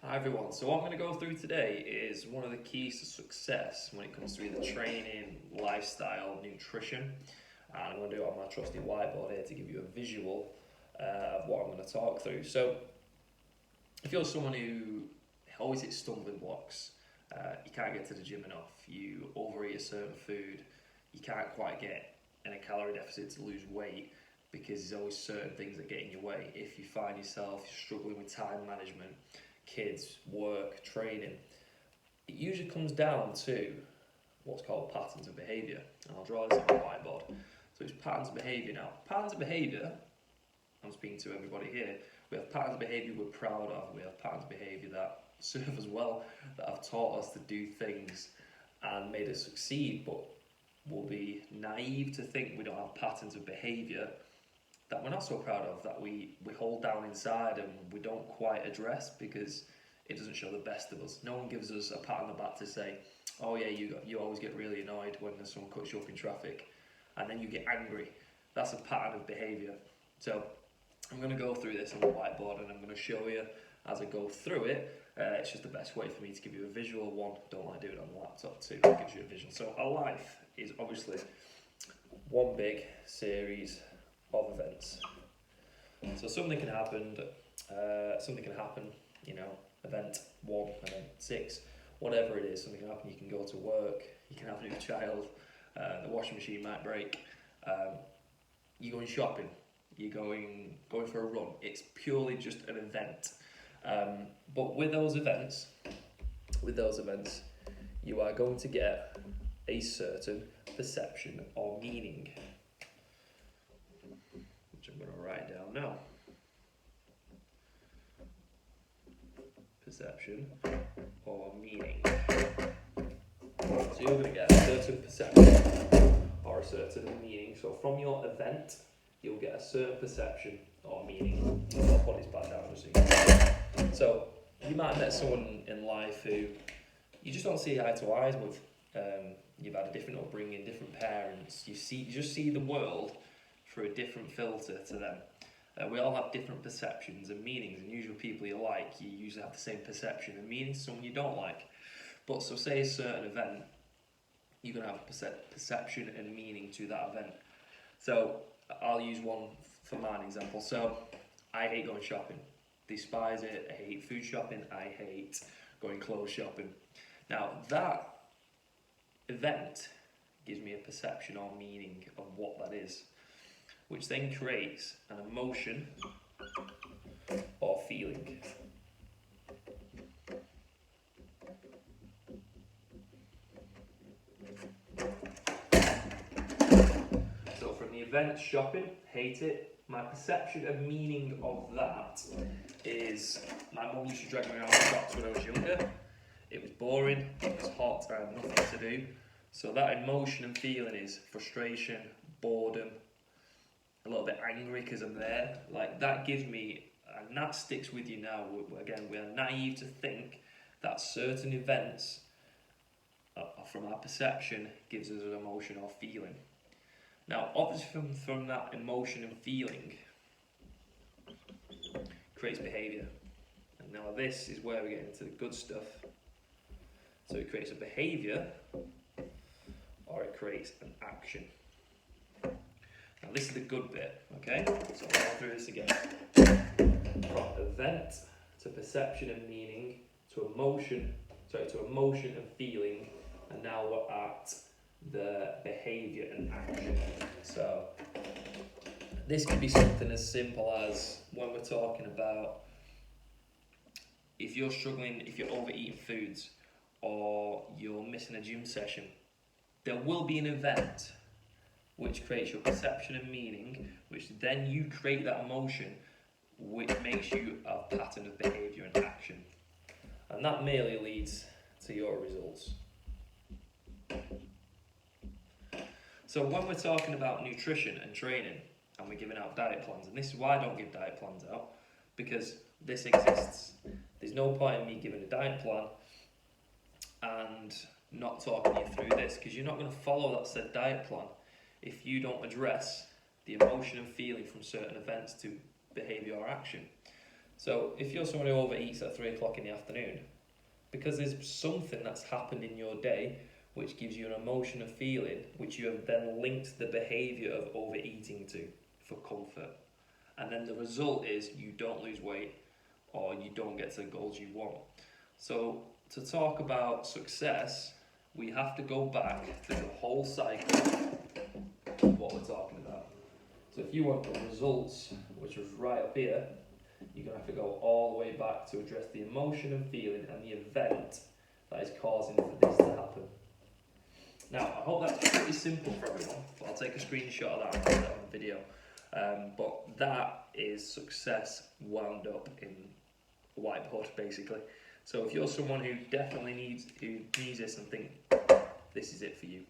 Hi everyone, so what I'm going to go through today is one of the keys to success when it comes to either training, lifestyle, nutrition. And I'm going to do it on my trusty whiteboard here to give you a visual of what I'm going to talk through. So if you're someone who always hits stumbling blocks, you can't get to the gym enough, you overeat a certain food, you can't quite get in a calorie deficit to lose weight because there's always certain things that get in your way. If you find yourself struggling with time management, kids, work, training, it usually comes down to what's called patterns of behaviour. And I'll draw this on the whiteboard. So it's patterns of behaviour now. Patterns of behaviour, I'm speaking to everybody here, we have patterns of behaviour we're proud of, we have patterns of behaviour that serve us well, that have taught us to do things and made us succeed, but we'll be naive to think we don't have patterns of behaviour that we're not so proud of, that we hold down inside and we don't quite address because it doesn't show the best of us. No one gives us a pat on the back to say, oh yeah, you always get really annoyed when someone cuts you up in traffic and then you get angry. That's a pattern of behaviour. So I'm going to go through this on the whiteboard and I'm going to show you as I go through it. It's just the best way for me to give you a visual. One, don't like doing it on the laptop. Two, it gives you a vision. So our life is obviously one big series of events. So something can happen, event 1, event 6, whatever it is, something can happen. You can go to work, you can have a new child, the washing machine might break, you're going shopping, you're going for a run. It's purely just an event. But with those events, you are going to get a certain perception or meaning, which I'm going to write down now. Perception or meaning. So you're going to get a certain perception or a certain meaning. So from your event, you'll get a certain perception or meaning. I'll put this back down just so you can see. So you might have met someone in life who you just don't see eye to eyes with. You've had a different upbringing, different parents. You just see the world through a different filter to them. We all have different perceptions and meanings, and usually people you like, you usually have the same perception and meaning to someone you don't like. But so say a certain event, you're going to have a perception and meaning to that event. So I'll use one for mine example. So I hate going shopping, despise it, I hate food shopping, I hate going clothes shopping. Now that event gives me a perception or meaning of what that is, which then creates an emotion or feeling. So from the event shopping, hate it, my perception and meaning of that is my mum used to drag me around the shops when I was younger. It was boring, it was hot, I had nothing to do. So that emotion and feeling is frustration, boredom, a little bit angry because I'm there. Like that gives me, and that sticks with you now. Again, we are naive to think that certain events, from our perception, gives us an emotion or feeling. Now, obviously, from that emotion and feeling, creates behaviour. And now this is where we get into the good stuff. So it creates a behaviour, or it creates an action. Now this is the good bit, okay? So I'll go through this again. From event to perception and meaning to emotion and feeling, and now we're at the behaviour and action. So this could be something as simple as when we're talking about if you're struggling, if you're overeating foods or you're missing a gym session, there will be an event which creates your perception and meaning, which then you create that emotion, which makes you a pattern of behaviour and action. And that merely leads to your results. So when we're talking about nutrition and training, and we're giving out diet plans, and this is why I don't give diet plans out, because this exists. There's no point in me giving a diet plan and not talking you through this, because you're not going to follow that said diet plan if you don't address the emotion and feeling from certain events to behaviour or action. So if you're someone who overeats at 3 o'clock in the afternoon, because there's something that's happened in your day which gives you an emotion, a feeling, which you have then linked the behaviour of overeating to for comfort. And then the result is you don't lose weight or you don't get to the goals you want. So to talk about success, we have to go back through the whole cycle of what we're talking about. So if you want the results, which was right up here, you're going to have to go all the way back to address the emotion and feeling and the event that is causing for this to happen. Now, I hope that's pretty simple for everyone, but I'll take a screenshot of that and put that on the video. But that is success wound up in a whiteboard, basically. So if you're someone who definitely needs this and think this is it for you,